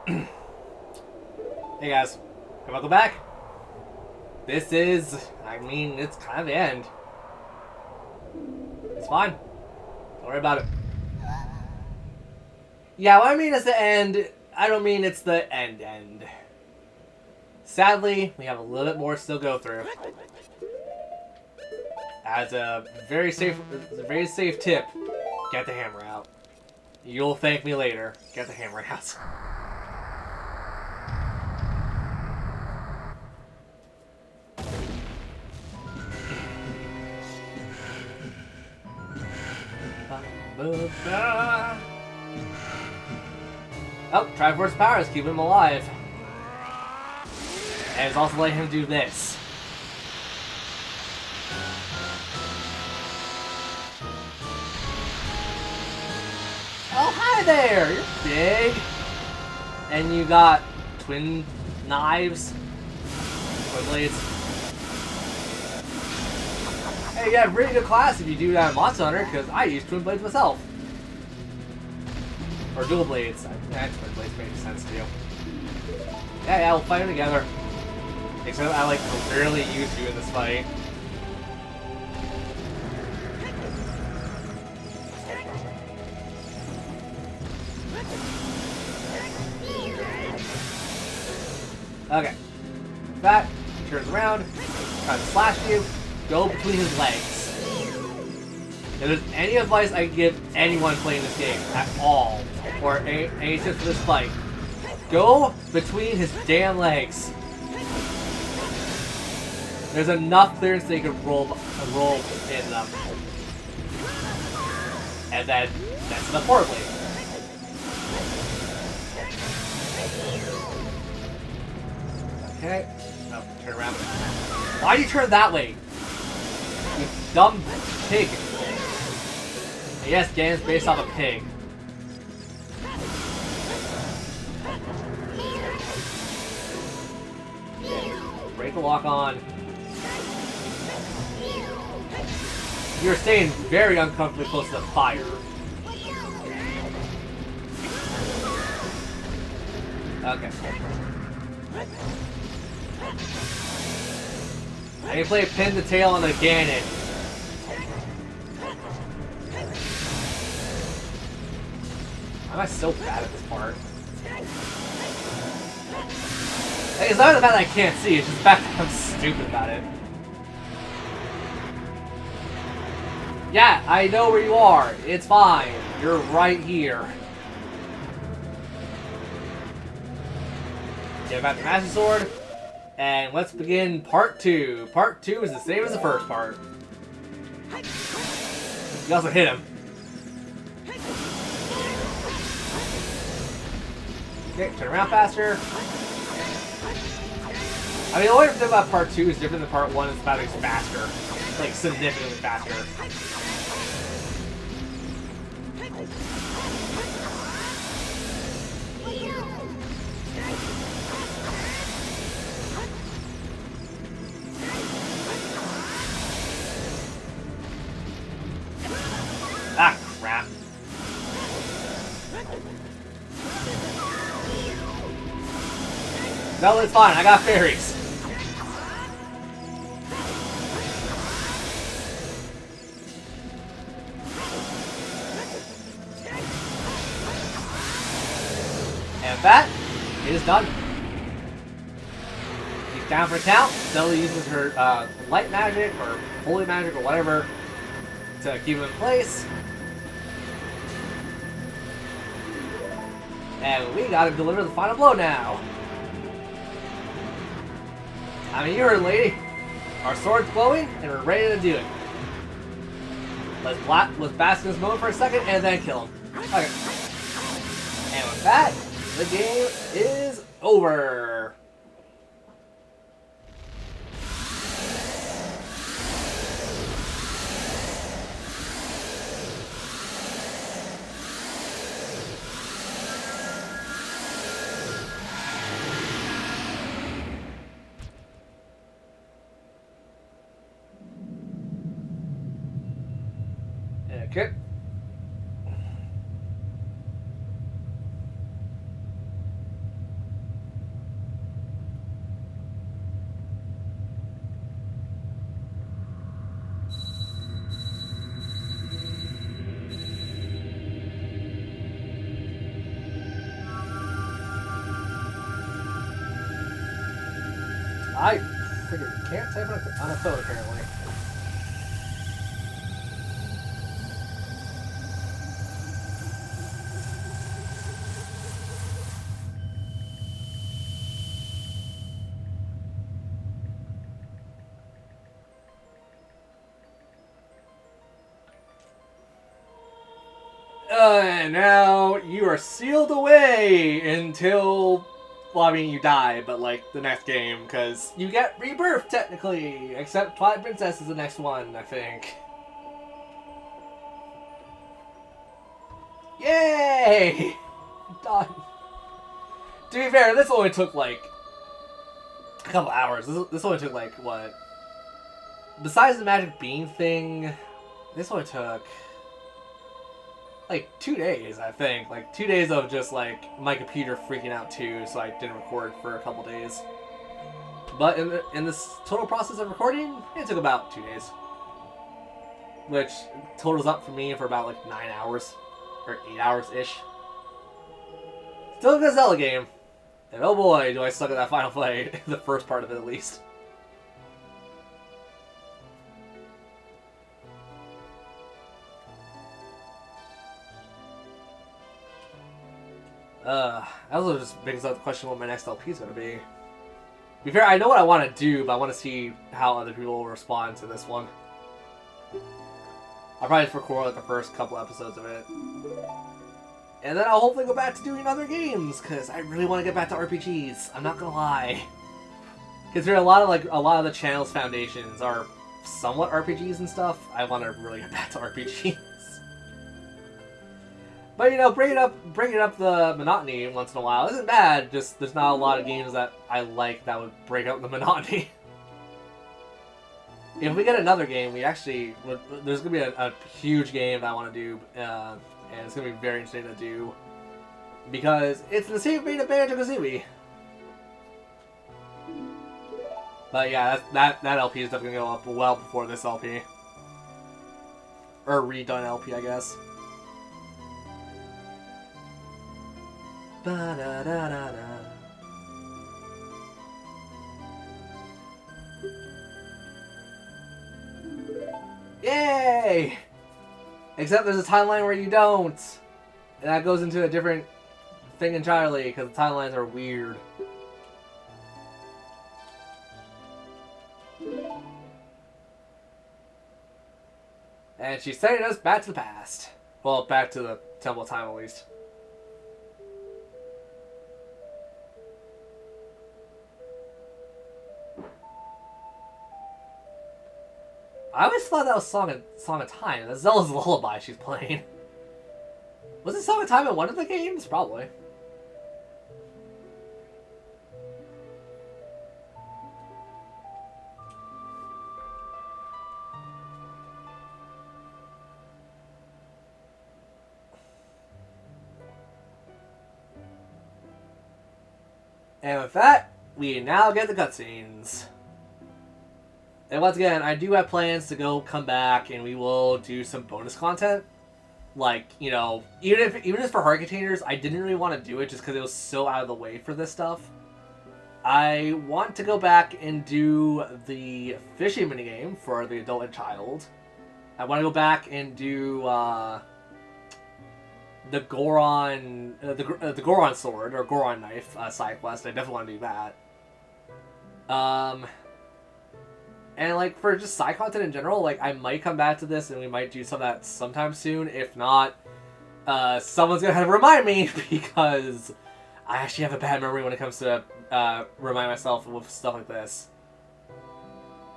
Hey guys, welcome back. This is, it's kind of the end. It's fine. Don't worry about it. Yeah, when I mean it's the end, I don't mean it's the end. Sadly, we have a little bit more to still go through. As a very safe tip, get the hammer out. You'll thank me later. Get the hammer out. Oh, Triforce powers keep him alive. And it's also letting him do this. Oh, hi there! You're big! And you got twin knives. Twin blades. Hey, you have really good class if you do that in Monster Hunter, because I use twin blades myself. Or dual blades. Twin blades makes sense too. Yeah, we'll fight them together. Except I like barely use you in this fight. Okay. That turns around, tries to slash you, go between his legs. If there's any advice I can give anyone playing this game at all, or any tips for this fight, go between his damn legs. There's enough clearance that you can roll in them. And then mess it up horribly. Okay. No, turn around. Why do you turn that way? You dumb pig. And yes, game's based off a pig. Break the lock on. You're staying very uncomfortably close to the fire. Okay. I can play pin the tail on the Ganon. Why am I so bad at this part? Like, it's not the fact that I can't see, it's just the fact that I'm stupid about it. Yeah, I know where you are. It's fine. You're right here. Get back the Master Sword. And let's begin part 2. Part 2 is the same as the first part. You also hit him. Okay, turn around faster. I mean, the only thing about part 2 is different than part 1 is about it's faster. Like, significantly faster. Ah, crap. No, it's fine. I got fairies. And that is done. He's down for a count. Zelda uses her light magic or holy magic or whatever to keep him in place. And we gotta deliver the final blow now. I mean, you heard, lady. Our sword's glowing, and we're ready to do it. Let's bask in this moment for a second, and then kill him. Okay. And with that, the game is over. Okay. I freaking can't type on a phone apparently. And now you are sealed away until, well, I mean, you die, but like the next game, because you get rebirth technically. Except Twilight Princess is the next one, I think. Yay! Done. To be fair, this only took like a couple hours. This only took like what? Besides the magic bean thing, this only took like 2 days, I think. Like 2 days of just like my computer freaking out too, so I didn't record for a couple days. But in this total process of recording, it took about 2 days, which totals up for me for about like 9 hours or 8 hours ish. Still a good Zelda game, and oh boy, do I suck at that final fight. The first part of it, at least. I also just brings up the question what my next LP is going to be. To be fair, I know what I want to do, but I want to see how other people will respond to this one. I'll probably just record like the first couple episodes of it. And then I'll hopefully go back to doing other games, because I really want to get back to RPGs. I'm not going to lie. Considering a lot of the channel's foundations are somewhat RPGs and stuff, I want to really get back to RPGs. But you know, bringing up the monotony once in a while isn't bad. Just there's not a lot of games that I like that would break up the monotony. If we get another game, there's gonna be a huge game that I want to do, and it's gonna be very interesting to do because it's in the same vein of Banjo-Kazooie. But yeah, that LP is definitely gonna go up well before this LP or redone LP, I guess. Ba-da-da-da-da. Yay! Except there's a timeline where you don't. And that goes into a different thing entirely, because the timelines are weird. And she's sending us back to the past. Well, back to the Temple of Time, at least. I always thought that was Song of Time. That's Zelda's Lullaby she's playing. Was it Song of Time in one of the games? Probably. And with that, we now get the cutscenes. And once again, I do have plans to come back, and we will do some bonus content. Like, you know, even if for Heart Containers, I didn't really want to do it just because it was so out of the way for this stuff. I want to go back and do the fishing minigame for the adult and child. I want to go back and do the Goron, the Goron sword or Goron knife side quest. I definitely want to do that. And, like, for just side content in general, like, I might come back to this and we might do some of that sometime soon. If not, someone's gonna have to remind me because I actually have a bad memory when it comes to remind myself with stuff like this.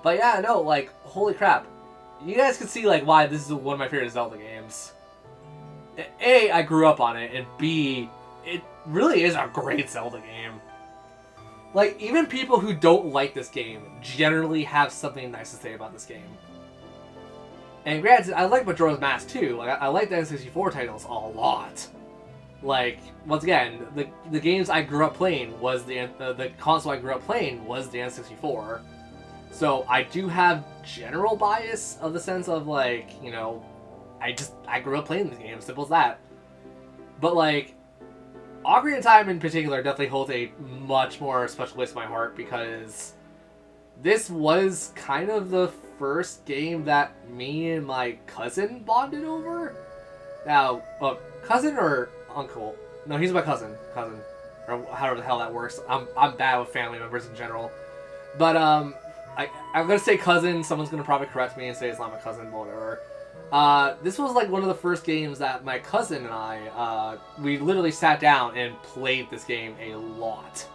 But yeah, no, like, holy crap. You guys can see, like, why this is one of my favorite Zelda games. A, I grew up on it, and B, it really is a great Zelda game. Like, even people who don't like this game generally have something nice to say about this game. And granted, I like Majora's Mask too. Like, I like the N64 titles a lot. Like, once again, the games I grew up playing was the console I grew up playing was the N64. So I do have general bias of the sense of, like, you know, I grew up playing these games, simple as that. But, like, Ocarina of Time in particular definitely holds a much more special place in my heart because this was kind of the first game that me and my cousin bonded over. Now, cousin or uncle? No, he's my cousin. Cousin. Or however the hell that works. I'm bad with family members in general. But, I'm gonna say cousin. Someone's gonna probably correct me and say it's not my cousin, but whatever. This was like one of the first games that my cousin and I, we literally sat down and played this game a lot.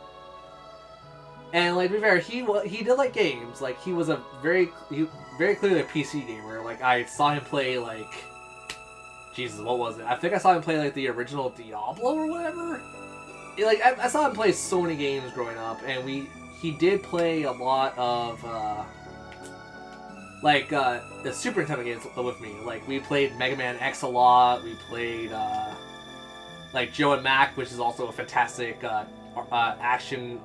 And like to be fair, he did like games. Like he was very clearly a PC gamer. Like I saw him play like, Jesus, what was it? I think I saw him play like the original Diablo or whatever. Like I saw him play so many games growing up, and he did play a lot of the Super Nintendo games with me. Like we played Mega Man X a lot. We played like Joe and Mac, which is also a fantastic action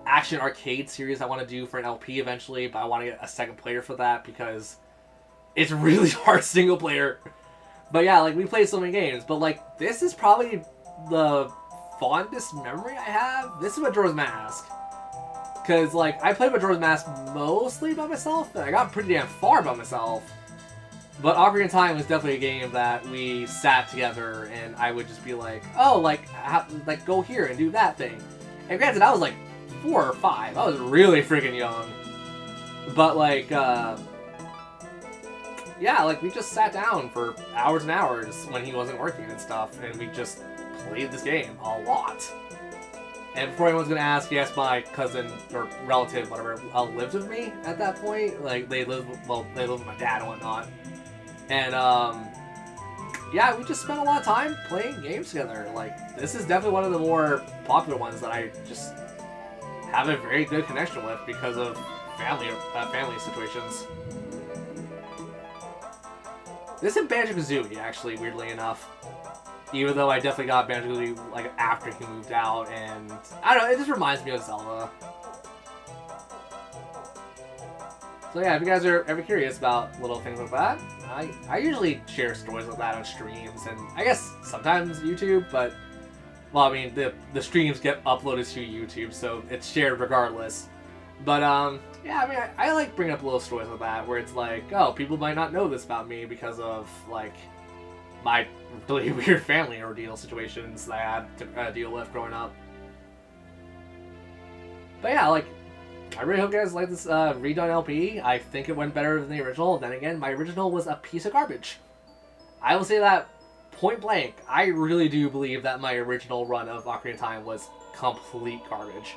arcade series I want to do for an LP eventually, but I want to get a second player for that because it's really hard single player. But yeah, like we played so many games, but like this is probably the fondest memory I have. This is Majora's Mask. Because like I played Majora's Mask mostly by myself, and I got pretty damn far by myself. But Ocarina of Time was definitely a game that we sat together, and I would just be like, oh, like go here and do that thing. And granted, I was like 4 or 5. I was really freaking young. But like, yeah, like we just sat down for hours and hours when he wasn't working and stuff, and we just played this game a lot. And before anyone's gonna ask, yes, my cousin or relative, whatever, lived with me at that point. Like they lived with my dad and whatnot. And yeah, we just spent a lot of time playing games together. Like this is definitely one of the more popular ones that I just have a very good connection with because of family situations. This is Banjo-Kazooie, actually, weirdly enough. Even though I definitely got Banjo-Kazooie like after he moved out, and I don't know, it just reminds me of Zelda. So yeah, if you guys are ever curious about little things like that, I usually share stories like that on streams, and I guess sometimes YouTube, but well, I mean the streams get uploaded to YouTube, so it's shared regardless. But yeah, I mean I like bringing up little stories like that where it's like, oh, people might not know this about me because of like my really weird family ordeal situations that I had to deal with growing up. But yeah, like, I really hope you guys like this redone LP. I think it went better than the original. Then again, my original was a piece of garbage. I will say that point blank. I really do believe that my original run of Ocarina of Time was complete garbage.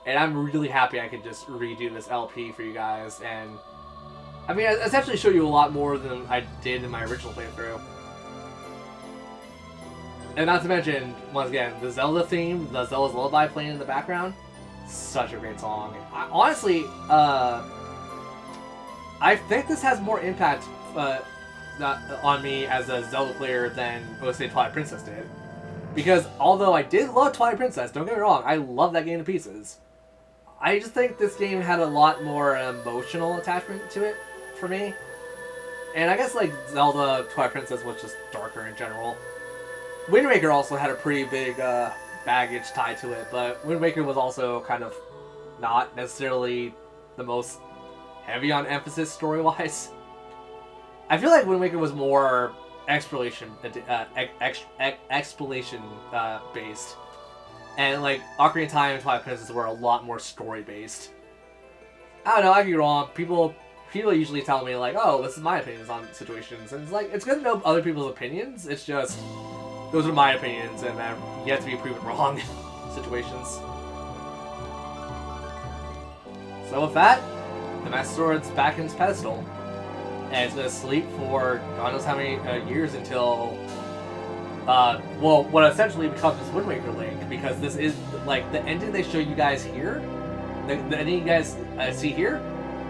And I'm really happy I could just redo this LP for you guys, and I mean, I essentially show you a lot more than I did in my original playthrough. And not to mention, once again, the Zelda theme, the Zelda's Lullaby playing in the background, such a great song. Honestly, I think this has more impact on me as a Zelda player than, let's say, Twilight Princess did. Because although I did love Twilight Princess, don't get me wrong, I love that game to pieces. I just think this game had a lot more emotional attachment to it for me. And I guess like Zelda Twilight Princess was just darker in general. Wind Waker also had a pretty big baggage tied to it, but Wind Waker was also kind of not necessarily the most heavy on emphasis story-wise. I feel like Wind Waker was more exploration based. And like Ocarina of Time and Twilight Princess were a lot more story-based. I don't know, I could be wrong. People usually tell me like, oh, this is my opinions on situations. And it's like, it's good to know other people's opinions. It's just, those are my opinions, and I'm yet to be proven wrong in situations. So with that, the Master Sword's back in its pedestal. And it's going to sleep for God knows how many years until, well, what essentially becomes this Wind Waker Link, because this is, like, the ending they show you guys here, the ending you guys see here,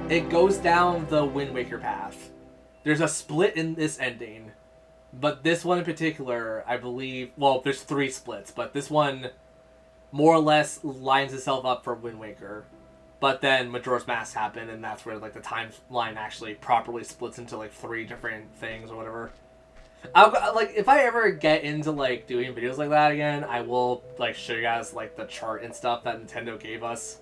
it goes down the Wind Waker path. There's a split in this ending, but this one in particular, I believe, well, there's 3 splits, but this one more or less lines itself up for Wind Waker. But then Majora's Mask happened, and that's where like the timeline actually properly splits into like 3 different things or whatever. Like, if I ever get into like doing videos like that again, I will like show you guys like the chart and stuff that Nintendo gave us.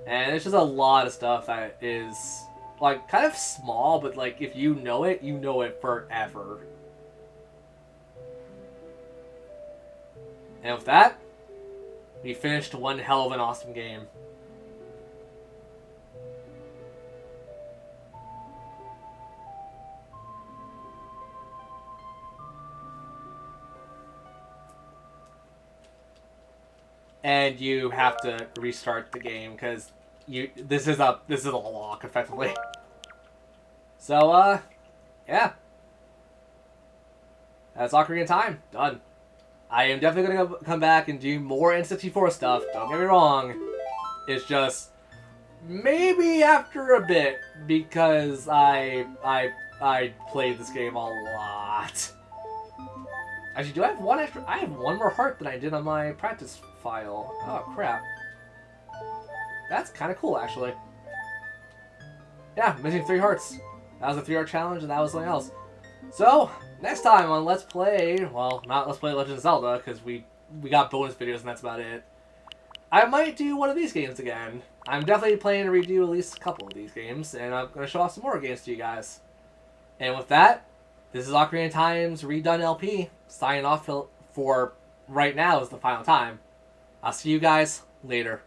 And it's just a lot of stuff that is, like, kind of small, but, like, if you know it forever. And with that, we finished one hell of an awesome game. And you have to restart the game because this is a lock effectively. So yeah, that's Ocarina of Time done. I am definitely gonna come back and do more N64 stuff. Don't get me wrong. It's just maybe after a bit because I played this game a lot. Actually, do I have one extra? I have one more heart than I did on my practice file. Oh, crap. That's kind of cool, actually. Yeah, missing 3 hearts. That was a 3-heart challenge, and that was something else. So, next time on Let's Play, well, not Let's Play Legend of Zelda, because we got bonus videos and that's about it. I might do one of these games again. I'm definitely planning to redo at least a couple of these games, and I'm going to show off some more games to you guys. And with that, this is Ocarina of Time's Redone LP. Signing off for right now is the final time. I'll see you guys later.